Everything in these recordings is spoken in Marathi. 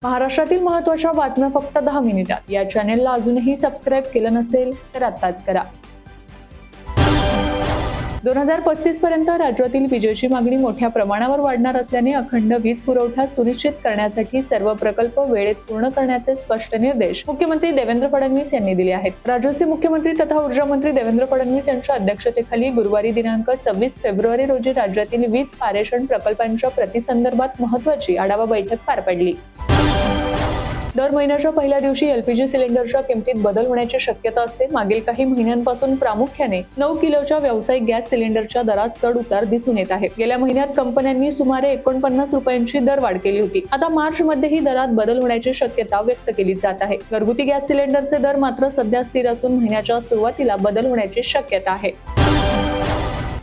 महाराष्ट्रातील महत्त्वाच्या बातम्या फक्त 10 मिनिटात या चॅनेलला अजूनही सबस्क्राईब केलं नसेल तर आत्ताच करा। 2035 पर्यंत राज्यातील विजेची मागणी मोठ्या प्रमाणावर वाढणार असल्याने अखंड वीज पुरवठा सुनिश्चित करण्यासाठी सर्व प्रकल्प वेळेत पूर्ण करण्याचे स्पष्ट निर्देश मुख्यमंत्री देवेंद्र फडणवीस यांनी दिले आहेत। राज्याचे मुख्यमंत्री तथा ऊर्जा मंत्री देवेंद्र फडणवीस यांच्या अध्यक्षतेखाली गुरुवारी दिनांक 26 फेब्रुवारी रोजी राज्यातील वीज पारेषण प्रकल्पांच्या प्रतिसंदर्भात महत्त्वाची आढावा बैठक पार पडली। दर महिन्याच्या पहिल्या दिवशी एलपीजी सिलेंडरच्या किमतीत बदल होण्याची शक्यता असते। मागील काही महिन्यांपासून प्रामुख्याने 9 किलोच्या व्यावसायिक गॅस सिलेंडरच्या दरात चढ उतार दिसून येत आहे। गेल्या महिन्यात कंपन्यांनी सुमारे 49 रुपयांची दरवाढ केली होती। आता मार्च मध्येही दरात बदल होण्याची शक्यता व्यक्त केली जात आहे। घरगुती गॅस सिलेंडरचे दर मात्र सध्या स्थिर असून महिन्याच्या सुरुवातीला बदल होण्याची शक्यता आहे।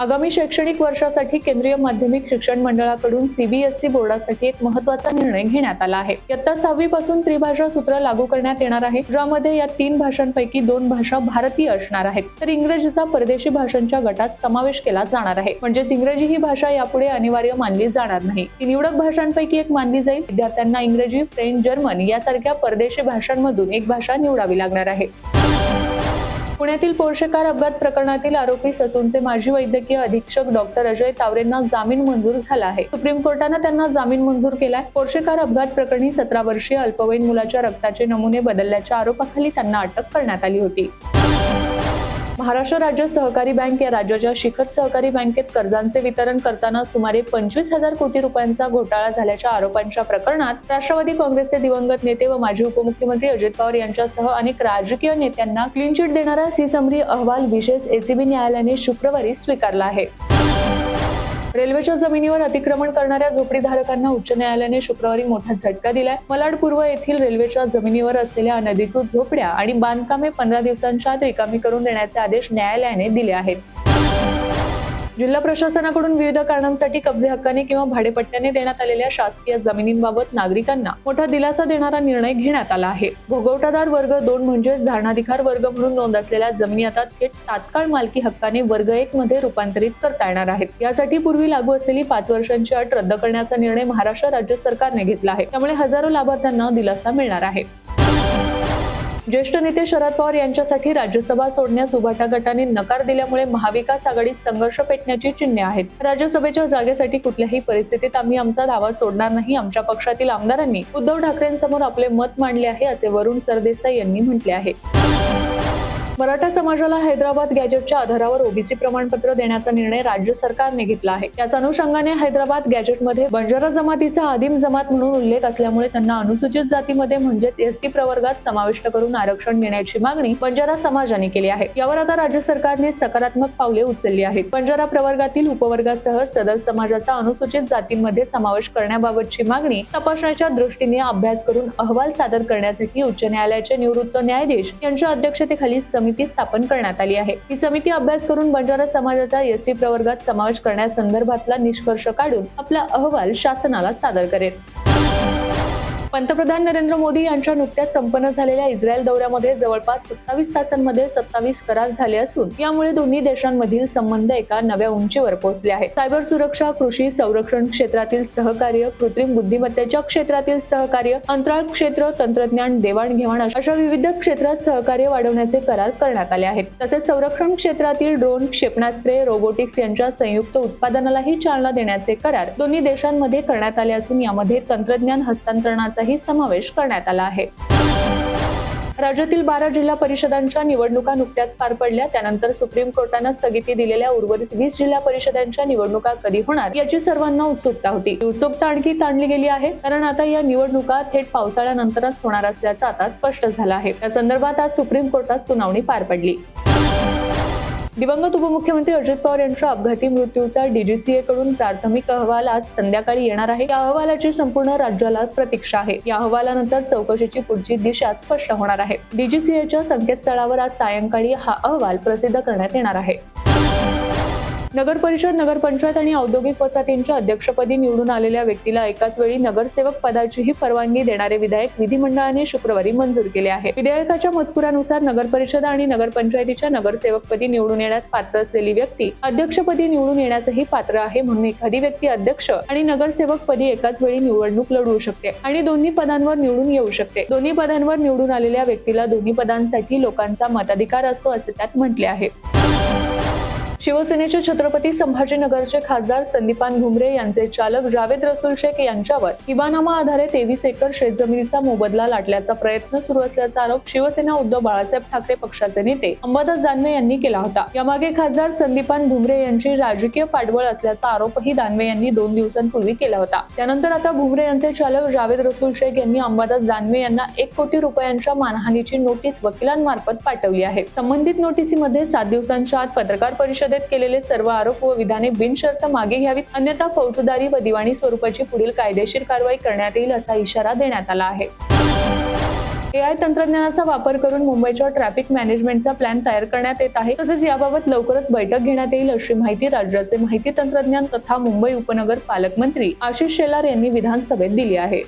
आगामी शैक्षणिक वर्षासाठी केंद्रीय माध्यमिक शिक्षण मंडळाकडून सीबीएसई बोर्डासाठी एक महत्त्वाचा निर्णय घेण्यात आला आहे। इयत्ता 6वी पासून त्रिभाषा सूत्र लागू करण्यात येणार आहे, ज्यामध्ये या 3 भाषांपैकी 2 भाषा भारतीय असणार आहेत, तर इंग्रजीचा परदेशी भाषांच्या गटात समावेश केला जाणार आहे। म्हणजेच इंग्रजी ही भाषा यापुढे अनिवार्य मानली जाणार नाही, ती निवडक भाषांपैकी एक मानली जाईल। विद्यार्थ्यांना इंग्रजी, फ्रेंच, जर्मन यासारख्या परदेशी भाषांमधून एक भाषा निवडावी लागणार आहे। पुण्यातील पोर्शे कार अपघात प्रकरणातील आरोपी ससूनचे माजी वैद्यकीय अधीक्षक डॉक्टर अजय तावरेंना जामीन मंजूर झाला आहे। सुप्रीम कोर्टाने त्यांना जामीन मंजूर केलाय। पोर्शे कार अपघात प्रकरणी 17 वर्षीय अल्पवयीन मुलाच्या रक्ताचे नमुने बदलल्याच्या आरोपाखाली त्यांना अटक करण्यात आली होती। महाराष्ट्र राज्य सहकारी बँक या राज्याच्या शिखर सहकारी बँकेत कर्जांचे वितरण करताना सुमारे 25,000 कोटी रुपयांचा घोटाळा झाल्याच्या आरोपांच्या प्रकरणात राष्ट्रवादी काँग्रेसचे दिवंगत नेते व माजी उपमुख्यमंत्री अजित पवार यांच्यासह अनेक राजकीय नेत्यांना क्लीन चिट देणारा सी-समरी अहवाल विशेष एसीबी न्यायालयाने शुक्रवारी स्वीकारला आहे। रेल्वेच्या जमिनीवर अतिक्रमण करणाऱ्या झोपडीधारकांना उच्च न्यायालयाने शुक्रवारी मोठा झटका दिलाय। मलाड पूर्व येथील रेल्वेच्या जमिनीवर असलेल्या अनधिकृत झोपड्या आणि बांधकामे 15 दिवसांच्या आत रिकामी करून देण्याचे आदेश न्यायालयाने दिले आहेत। जिल्हा प्रशासनाकडून विविध कारणांसाठी कब्जे हक्काने किंवा भाडेपट्ट्याने देण्यात आलेल्या शासकीय जमिनींबाबत नागरिकांना मोठा दिलासा देणारा निर्णय घेण्यात आला आहे। भोगवटादार वर्ग 2 म्हणजे धारणाधिकार वर्ग म्हणून नोंद असलेल्या जमिनी आता थेट तात्काळ मालकी हक्काने वर्ग 1 मध्ये रूपांतरित करता येणार आहेत। यासाठी पूर्वी लागू असलेली 5 वर्षांची अट रद्द करण्याचा निर्णय महाराष्ट्र राज्य सरकारने घेतला आहे, त्यामुळे हजारो लाभार्थ्यांना दिलासा मिळणार आहे। ज्येष्ठ नेते शरद पवार यांच्यासाठी राज्यसभा सोडण्यास उभाटा गटाने नकार दिल्यामुळे महाविकास आघाडीत संघर्ष पेटण्याची चिन्हे आहेत। राज्यसभेच्या जागेसाठी कुठल्याही परिस्थितीत आम्ही आमचा दावा सोडणार नाही। आमच्या पक्षातील आमदारांनी उद्धव ठाकरेंसमोर आपले मत मांडले आहे, असे वरुण सरदेसाई यांनी म्हटले आहे। मराठा समाजाला हैदराबाद गॅजेटच्या आधारावर ओबीसी प्रमाणपत्र देण्याचा निर्णय राज्य सरकारने घेतला आहे। याच अनुषंगाने हैदराबाद गॅजेटमध्ये बंजारा जमातीचा आदिम जमात म्हणून उल्लेख असल्यामुळे त्यांना अनुसूचित जातीमध्ये म्हणजेच एसटी प्रवर्गात समाविष्ट करून आरक्षण देण्याची मागणी बंजारा समाजाने केली आहे। यावर आता राज्य सरकारने सकारात्मक पावले उचलली आहेत। बंजारा प्रवर्गातील उपवर्गासह सदर समाजाचा अनुसूचित जातींमध्ये समावेश करण्याबाबतची मागणी तपासण्याच्या दृष्टीने अभ्यास करून अहवाल सादर करण्यासाठी उच्च न्यायालयाचे निवृत्त न्यायाधीश यांच्या अध्यक्षतेखाली समिती स्थापन करण्यात आली आहे। ही समिती अभ्यास करून बंजारा समाजाचा एसटी प्रवर्गात समावेश करण्यासंदर्भातला निष्कर्ष काढून आपला अहवाल शासनाला सादर करेल। पंतप्रधान नरेंद्र मोदी यांच्या नुकत्याच संपन्न झालेल्या इस्रायल दौऱ्यामध्ये जवळपास 27 तासांमध्ये 27 करार झाले असून यामुळे दोन्ही देशांमधील संबंध एका नव्या उंचीवर पोहोचले आहेत। सायबर सुरक्षा, कृषी, संरक्षण क्षेत्रातील सहकार्य, कृत्रिम बुद्धिमत्तेच्या क्षेत्रातील सहकार्य, अंतराळ क्षेत्र, तंत्रज्ञान देवाणघेवाण अशा विविध क्षेत्रात सहकार्य वाढवण्याचे करार करण्यात आले आहेत। तसेच संरक्षण क्षेत्रातील ड्रोन, क्षेपणास्त्रे, रोबोटिक्स यांच्या संयुक्त उत्पादनालाही चालना देण्याचे करार दोन्ही देशांमध्ये करण्यात आले असून यामध्ये तंत्रज्ञान हस्तांतरणाचा समावेश करण्यात आला आहे। राज्यातील 12 जिल्हा परिषदांच्या निवडणुका नुकत्याच पार पडल्या। त्यानंतर सुप्रीम कोर्टाने स्थगिती दिलेल्या उर्वरित 20 जिल्हा परिषदांच्या निवडणुका कधी होणार याची सर्वांना उत्सुकता होती। ही उत्सुकता आणखी ताणली गेली आहे, कारण आता या निवडणुका थेट पावसाळ्यानंतरच होणार असल्याचं आता स्पष्ट झालं आहे। या संदर्भात आज सुप्रीम कोर्टात सुनावणी पार पडली। दिवंगत उपमुख्यमंत्री अजित पवार यांच्या अपघाती मृत्यूचा डीजीसीए कडून प्राथमिक अहवाल आज संध्याकाळी येणार आहे। या अहवालाची संपूर्ण राज्याला प्रतीक्षा आहे। या अहवालानंतर चौकशीची पुढची दिशा स्पष्ट होणार आहे। डीजीसीएच्या संकेतस्थळावर आज सायंकाळी हा अहवाल प्रसिद्ध करण्यात येणार आहे। नगर परिषद, नगरपंचायत आणि औद्योगिक वसाहतींच्या अध्यक्षपदी निवडून आलेल्या व्यक्तीला एकाच वेळी नगरसेवक पदाचीही परवानगी देणारे विधेयक विधिमंडळाने शुक्रवारी मंजूर केले आहे. विधेयकाच्या मजकुरानुसार नगर परिषद आणि नगरपंचायतीच्या नगरसेवकपदी निवडून येण्यास पात्र असलेली व्यक्ती अध्यक्षपदी निवडून येण्यासही पात्र आहे. म्हणून एखादी व्यक्ती अध्यक्ष आणि नगरसेवक पदी एकाच वेळी निवडणूक लढवू शकते आणि दोन्ही पदांवर निवडून येऊ शकते. दोन्ही पदांवर निवडून आलेल्या व्यक्तीला दोन्ही पदांसाठी लोकांचा मताधिकार असतो असे त्यात म्हटले आहे. शिवसेनेचे छत्रपती संभाजीनगरचे खासदार संदीपान भुमरे यांचे चालक जावेद रसूल शेख यांच्यावर इबानामा आधारे 23 एकर शेतजमिनीचा मोबदला लाटल्याचा प्रयत्न सुरू असल्याचा आरोप शिवसेना उद्धव बाळासाहेब ठाकरे पक्षाचे नेते अंबादास दानवे यांनी केला होता. यामागे खासदार संदीपान भुमरे यांची राजकीय पाठबळ असल्याचा आरोपही दानवे यांनी 2 दिवसांपूर्वी केला होता. त्यानंतर आता भुमरे यांचे चालक जावेद रसूल शेख यांनी अंबादास दानवे यांना 1 कोटी रुपयांच्या मानहानीची नोटीस वकिलांमार्फत पाठवली आहे. संबंधित नोटीसीमध्ये 7 दिवसांच्या आत पत्रकार परिषदेत केलेले सर्व आरोप व विधाने बिनशर्त मागे घ्यावीत, अन्यथा फौजदारी व दिवाणी स्वरूपाची पुढील कायदेशीर कारवाई करण्यात येईल असा इशारा देण्यात आला आहे. AI तंत्रज्ञानाचा वापर करून मुंबईच्या ट्रॅफिक मॅनेजमेंटचा प्लॅन तयार करण्यात येत आहे. तसेच याबाबत लवकरच बैठक घेण्यात येईल अशी माहिती राज्याचे माहिती तंत्रज्ञान तथा मुंबई उपनगर पालकमंत्री आशिष शेलार यांनी विधानसभेत दिली आहे.